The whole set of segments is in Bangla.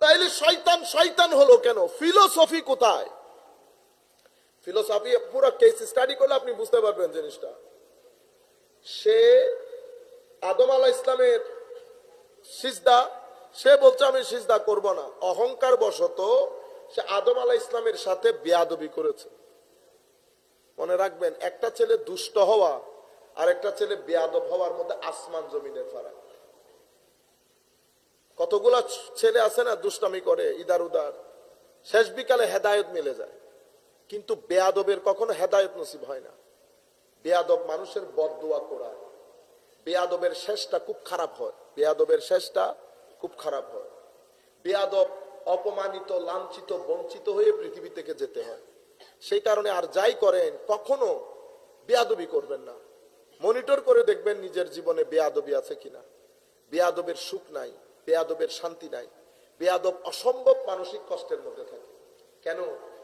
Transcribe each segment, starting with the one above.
তাইলে শয়তান শয়তান হলো কেন? ফিলোসফি কোথায়? ফিলোসফি পুরো কেস স্টাডি করলে আপনি বুঝতে পারবেন জিনিসটা। সে আদম আলাইহিস সালামের সিজদা, সে বলছে আমি সিজদা করব না। অহংকার বশত সে আদম আলাইহিস সালামের সাথে বেয়াদবি করেছে। মনে রাখবেন, একটা ছেলে দুষ্ট হওয়া আর একটা ছেলে বেয়াদব হওয়ার মধ্যে আসমান জমিনের ফারাক। কতগুলা ছেলে আছে না দুষ্টামি করে ইদার উদার, শেষ বিকালে হেদায়েত মিলে যায়, কিন্তু বেয়াদবের কখনো হেদায়েত নসিব হয় না। বেয়াদব মানুষের বদদুয়া করায়, বেয়াদবের শেষটা খুব খারাপ হয়, বেয়াদবের শেষটা খুব খারাপ হয়। বেয়াদব অপমানিত, লাঞ্ছিত, বঞ্চিত হয়ে পৃথিবী থেকে যেতে হয়। সেই কারণে আর যাই করেন কখনো বেয়াদবি করবেন না। মনিটর করে দেখবেন নিজের জীবনে বেয়াদবি আছে কিনা। বেয়াদবের সুখ নাই, বেয়াদবের শান্তি নাই। বেয়াদব অসম্ভব মানসিক কষ্টের মধ্যে থাকে। কেন?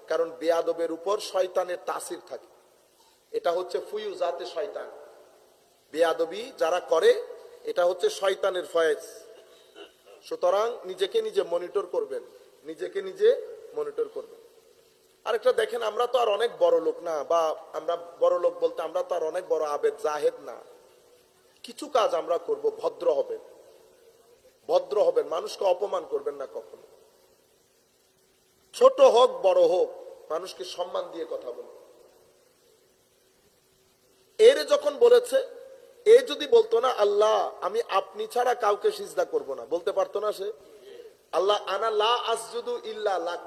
কারণ বেয়াদবের উপর শয়তানের তাসির থাকে। এটা হচ্ছে ফুয়ুজাতে শয়তান। বেয়াদবি যারা করে এটা হচ্ছে শয়তানের ফয়েজ। সুতরাং নিজেকে নিজে মনিটর করবেন, নিজেকে নিজে মনিটর করবেন। আরেকটা দেখেন, আমরা তো আর অনেক বড় লোক না, বা আমরা বড় লোক বলতে আমরা তো আর অনেক বড় আবেদ জাহেদ না। কিছু কাজ আমরা করব, ভদ্র হবেন, ভদ্র হবেন, মানুষকে অপমান করবেন না কখনো। ছোট হোক বড় হোক, মানুষকে সম্মান দিয়ে কথা বলবেন। এর যখন বলেছে, এ যদি বলতো না আল্লাহ আমি আপনি ছাড়া কাউকে সিজদা করব না, বলতে পারতো না সে? আল্লাহ আনা লা আসজুদু ইল্লা লাক,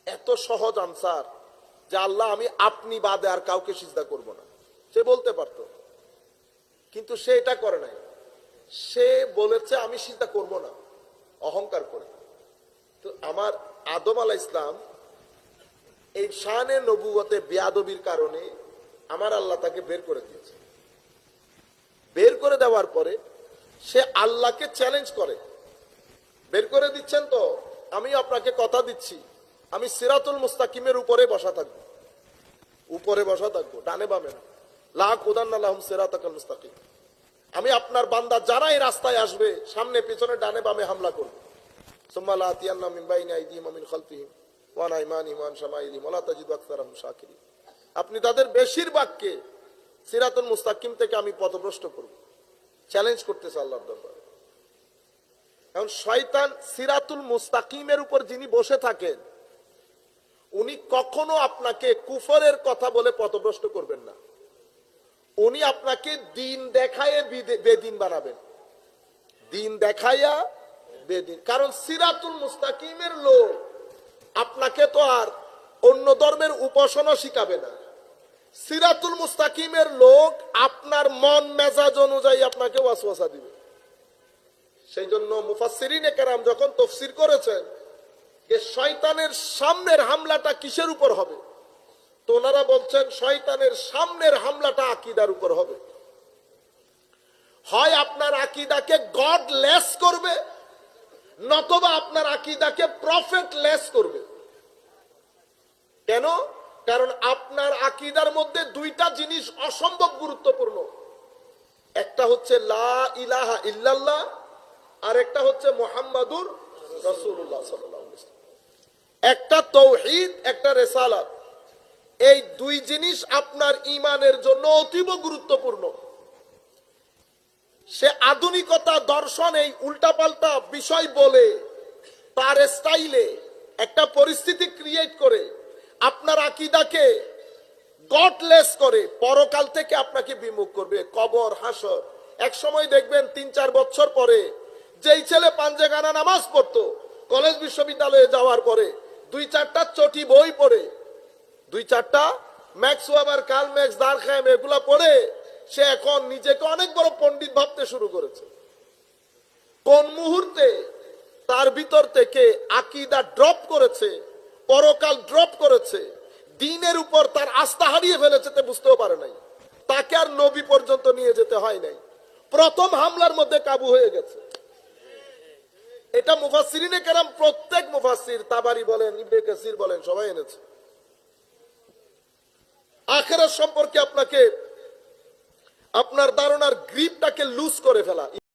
এত সহজ আনসার যে আল্লাহ আমি আপনি বাদে আর কাউকে সিজদা করব না, সে বলতে পারতো। কিন্তু সে এটা করে নাই। সে বলেছে আমি সিজদা করব না, অহংকার করে। তো আমার আদম আলাইহিস সালাম এই শানে নবুয়তে বেয়াদবির কারণে আমার আল্লাহ তাকে বের করে দিয়েছে। বের করে দেওয়ার পরে সে আল্লাহকে চ্যালেঞ্জ করে, বের করে দিচ্ছেন তো আমি আপনাকে কথা দিচ্ছি আমি সিরাতুল মুস্তাকিমের উপরে বসা থাকবো, উপরে বসা থাকবো, ডানে বামে না। লা কুদান্না লাহুম সিরাতাকাল মুস্তাকিম। আমি আপনার বান্দা যারা এই রাস্তায় আসবে সামনে পিছনে ডানে বামে হামলা করব। সুম্মা লা আতিয়ান্না মিন বাইনি আইদিহিম ওয়া মিন খালফিহিম ওয়া আন আইমানিহিম ওয়া আন শামাইলিহিম ওয়া লা তাজিদু আকসারাহুম শাকিরিন। আপনি তাদের বেশিরভাগকে সিরাতুল মুস্তাকিম থেকে আমি পথভ্রষ্ট করব। চ্যালেঞ্জ করতেছে আল্লাহর দরবারে। এখন শয়তান সিরাতুল মুস্তাকিমের উপর যিনি বসে থাকেন উনি কখনো আপনাকে কুফরের কথা বলে পথভ্রষ্ট করবেন না। উনি আপনাকে দিন দেখায়ে বেদিন বানাবেন, দিন দেখাইয়া বেদিন। কারণ সিরাতুল মুস্তাকিমের লোক আপনাকে তো আর অন্য ধর্মের উপাসনা শিখাবে না। সিরাতুল মুস্তাকিমের লোক আপনার মন মেজাজ অনুযায়ী আপনাকে ওয়াসওয়াসা দিবে। সেই জন্য মুফাসসিরিনে কেরাম যখন তাফসীর করেছেন যে শয়তানের সামনের হামলাটা কিসের উপর হবে, তো ওনারা বলছেন শয়তানের সামনের হামলাটা আকীদার উপর হবে। হয় আপনার আকীদাকে গডলেস করবে, নতুবা আপনার আকীদাকে প্রফেটলেস করবে। কেন? কারণ আপনার আকীদার মধ্যে দুইটা জিনিস অসম্ভব গুরুত্বপূর্ণ। একটা হচ্ছে লা ইলাহা ইল্লাল্লাহ, আর একটা হচ্ছে মুহাম্মাদুর রাসূলুল্লাহ সাল্লাল্লাহু আলাইহি ওয়াসাল্লাম। একটা তাওহীদ, একটা রিসালাত। এই দুই জিনিস আপনার ঈমানের জন্য অতীব গুরুত্বপূর্ণ। সে আধুনিকতা দর্শন এই উল্টাপাল্টা বিষয় বলে তার স্টাইলে একটা পরিস্থিতি ক্রিয়েট করে আপনার আকীদাকে গডলেস করে পরকাল থেকে আপনাকে বিমুখ করবে, কবর হাসর। এক সময় দেখবেন ৩-৪ বছর পরে যেই ছেলে পাঞ্জেগানা নামাজ পড়তো কলেজ বিশ্ববিদ্যালয়ে যাওয়ার পরে ২-৪টা চটি বই পড়ে, ২-৪টা ম্যাক্স ওয়েবার, কার্ল মার্কস, দারখাইম এগুলা পড়ে সে এখন নিজেকে অনেক বড় পণ্ডিত ভাবতে শুরু করেছে। কোন মুহূর্তে তার ভিতর থেকে আকীদা ড্রপ করেছে, পরকাল ড্রপ করেছে, দ্বীনের উপর তার আস্থা হারিয়ে ফেলেছে, তে বুঝতেও পারে নাই। তাকে আর নবী পর্যন্ত নিয়ে যেতে হয় নাই, প্রথম হামলার মধ্যে কাবু হয়ে গেছে। এটা মুফাসসিরিনে কেরাম প্রত্যেক মুফাসসির, তাবারি বলেন, ইবনে কাসির বলেন, সবাই এনেছে। আখিরাত সম্পর্কে আপনাকে আপনার ধারণার গ্রিপটাকে লুজ করে ফেলা।